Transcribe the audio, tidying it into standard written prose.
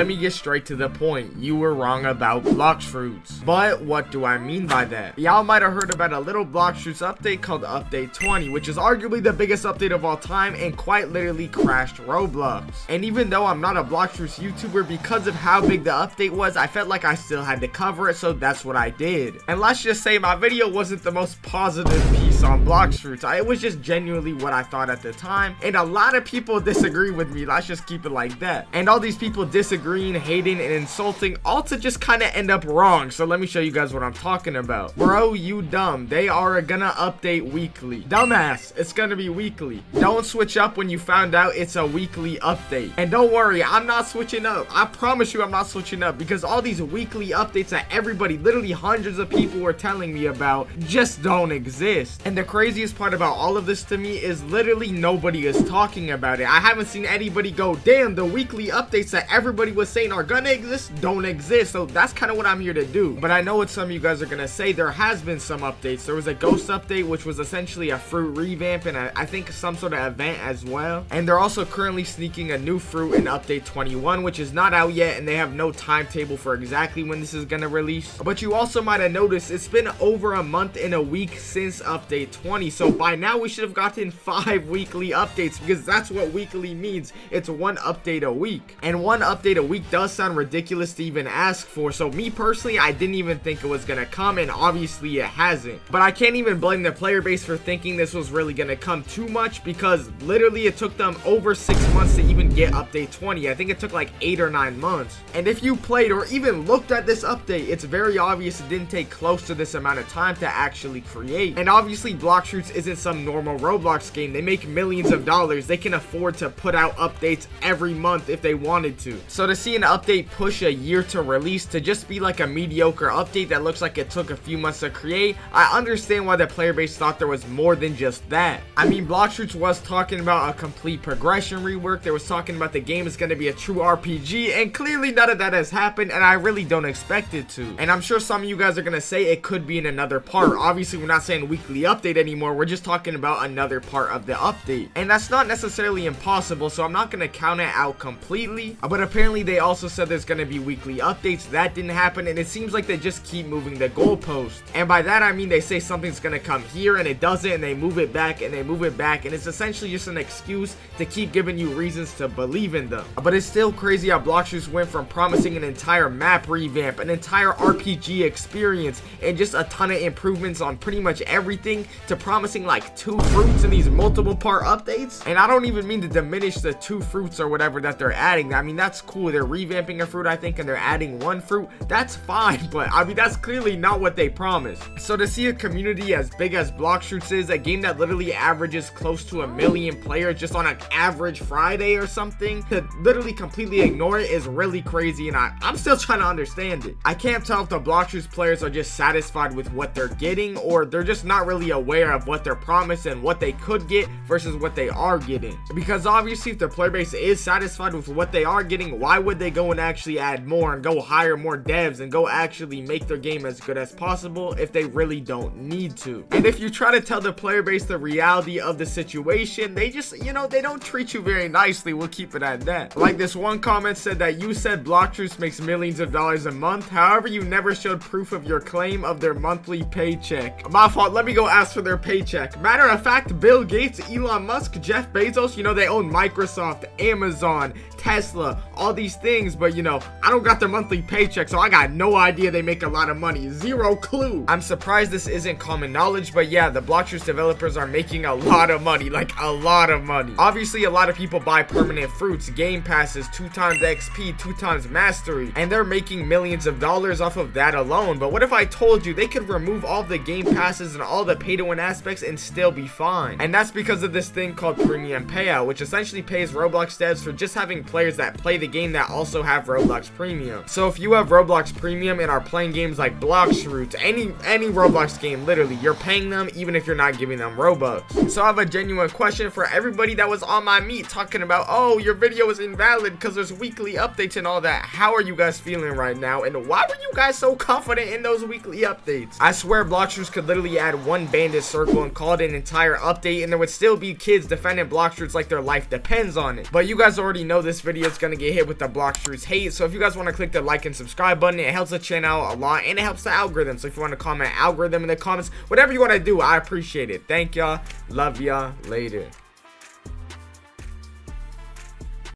me get straight to the point. You were wrong about Blox Fruits. But what do I mean by that? Y'all might have heard about a little Blox Fruits update called Update 20, which is arguably the biggest update of all time and quite literally crashed Roblox. And even though I'm not a Blox Fruits YouTuber, because of how big the update was, I felt like I still had to cover it, so that's what I did. And let's just say my video wasn't the most positive piece on Blox Fruits. It was just genuinely what I thought at the time, and a lot of people disagree with me. Let's just keep it like that. And all these people disagreeing, hating, and insulting, all to just kind of end up wrong. So let me show you guys what I'm talking about. Bro, you dumb. They are gonna update weekly. Dumbass, it's gonna be weekly. Don't switch up when you found out it's a weekly update. And don't worry, I'm not switching up. I promise you I'm not switching up, because all these weekly updates that everybody, literally hundreds of people were telling me about, just don't exist. And the craziest part about all of this to me is literally nobody is talking about it. I haven't seen anybody go, damn, the weekly updates that everybody was saying are gonna exist don't exist. So that's kind of what I'm here to do. But I know what some of you guys are gonna say. There has been some updates. There was a ghost update, which was essentially a fruit revamp, and I think some sort of event as well. And they're also currently sneaking a new fruit in update 21, which is not out yet, and they have no timetable for exactly when this is gonna release. But you also might have noticed it's been over a month and a week since update 20, so by now we should have gotten 5 weekly updates, because that's what weekly means. It's one update a week, and one update a week does sound ridiculous to even ask for. So me personally, I didn't even think it was gonna come, and obviously it hasn't. But I can't even blame the player base for thinking this was really gonna come too much, because literally it took them over 6 months to even get update 20. I think it took like 8 or 9 months. And if you played or even looked at this update, it's very obvious it didn't take close to this amount of time to actually create. And obviously Blox Fruits isn't some normal Roblox game. They make millions of dollars. They can afford to put out updates every month if they wanted to. So to see an update push a year to release to just be like a mediocre update that looks like it took a few months to create, I understand why the player base thought there was more than just that. I mean, Blox Fruits was talking about a complete progression rework. They was talking about the game is going to be a true RPG, and clearly none of that has happened, and I really don't expect it to. And I'm sure some of you guys are going to say it could be in another part. Obviously, we're not saying weekly update anymore. We're just talking about another part of the update. And that's not necessarily impossible, so I'm not going to count it out completely. But apparently, they also said there's going to be weekly updates. That didn't happen, and it seems like they just keep moving the goalpost. And by that, I mean they say something's going to come here, and it doesn't, and they move it back, and they move it back, and it's essentially just an excuse to keep giving you reasons to believe in them. But it's still crazy how Blox Fruits went from promising an entire map revamp, an entire RPG experience, and just a ton of improvements on pretty much everything, to promising like 2 fruits in these multiple part updates. And I don't even mean to diminish the 2 fruits or whatever that they're adding. I mean, that's cool. They're revamping a fruit, I think, and they're adding 1 fruit. That's fine, but I mean, that's clearly not what they promised. So to see a community as big as Blox Fruits is, a game that literally averages close to 1 million players just on an average Friday or something, to literally completely ignore it is really crazy, and I'm still trying to understand it. I can't tell if the Blox Fruits players are just satisfied with what they're getting, or they're just not really aware of what they're promised and what they could get versus what they are getting. Because obviously if the player base is satisfied with what they are getting, why would they go and actually add more and go hire more devs and go actually make their game as good as possible if they really don't need to? And if you try to tell the player base the reality of the situation, they just, you know, they don't treat you very nicely. We'll keep it at that. Like this one comment said that you said Blox Fruits makes millions of dollars a month, however you never showed proof of your claim of their monthly paycheck. My fault, let me go ask for their paycheck. Matter of fact, Bill Gates, Elon Musk, Jeff Bezos, you know, they own Microsoft, Amazon, Tesla, all these things, but you know, I don't got their monthly paycheck, so I got no idea they make a lot of money. Zero clue. I'm surprised this isn't common knowledge, but yeah, the Blox Fruits developers are making a lot of money, like a lot of money. Obviously, a lot of people buy permanent fruits, game passes, 2 times XP, 2 times mastery, and they're making millions of dollars off of that alone. But what if I told you they could remove all the game passes and all the pay-to-win aspects and still be fine? And that's because of this thing called premium payout, which essentially pays Roblox devs for just having players that play the game that also have Roblox Premium. So if you have Roblox Premium and are playing games like Blox Fruits, any Roblox game, literally, you're paying them even if you're not giving them Robux. So I have a genuine question for everybody that was on my meat talking about, oh, your video is invalid because there's weekly updates and all that. How are you guys feeling right now? And why were you guys so confident in those weekly updates? I swear Blox Fruits could literally add 1 abandoned circle and call it an entire update, and there would still be kids defending Blox Fruits like their life depends on it. But you guys already know this video is gonna get hit with the Blox Fruits hate, so if you guys want to click the like and subscribe button, it helps the channel out a lot and it helps the algorithm. So if you want to comment algorithm in the comments, whatever you want to do, I appreciate it. Thank y'all, love y'all, later.